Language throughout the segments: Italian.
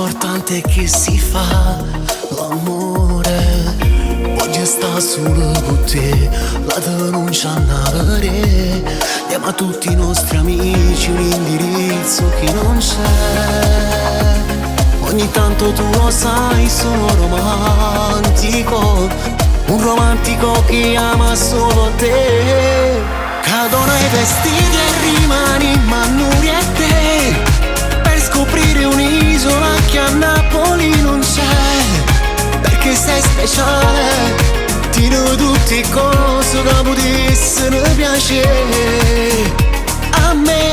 l'importante è che si fa l'amore. Voglio stare solo con te, la denuncia a avere. Diamo a tutti i nostri amici un indirizzo che non c'è. Ogni tanto tu lo sai, sono romantico, un romantico che ama solo te. Cadono i vestiti e rimani Mannuri e te, per scoprire un'isola che a Napoli non c'è. Perché sei speciale, ti do tutte cose che potessero piacere a me.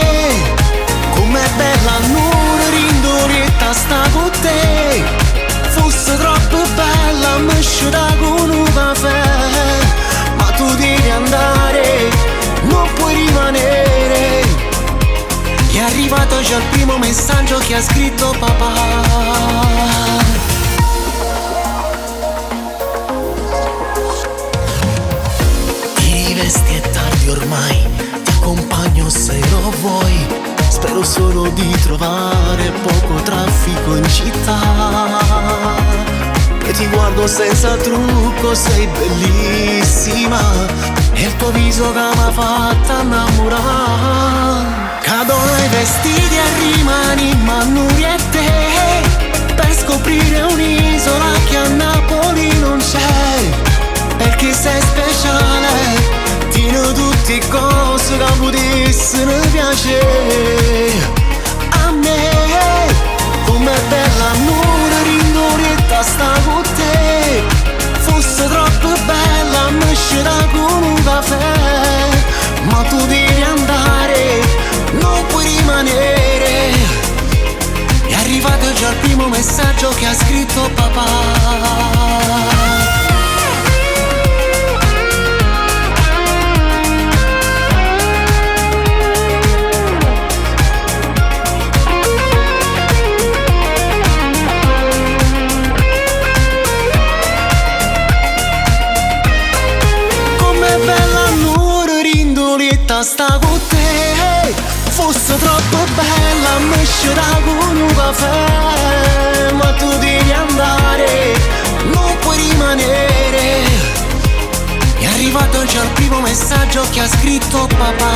Com'è bella l'ora rindorietta sta con te, fosse troppo bella mi sciuta con un caffè. Ma tu devi andare, non puoi rimanere. È arrivato già il primo messaggio che ha scritto papà. Vesti è tardi ormai, ti accompagno se lo vuoi. Spero solo di trovare poco traffico in città. E ti guardo senza trucco, sei bellissima. E il tuo viso che m'ha fatta innamorare. Cadono i vestiti e rimani Mannuri e te, per scoprire un'isola che a Napoli non c'è. Perché sei speciale, ti do tutte cose che potessero piacere a me. Com'è bella l'ora rindorietta sta con te, fosse troppo bella mi sciuta con un caffè. Ma tu devi andare, non puoi rimanere. È arrivato già il primo messaggio che ha scritto papà. Sta con te, fosse troppo bella mi sciuta con un caffè. Ma tu devi andare, non puoi rimanere. È arrivato già il primo messaggio che ha scritto papà.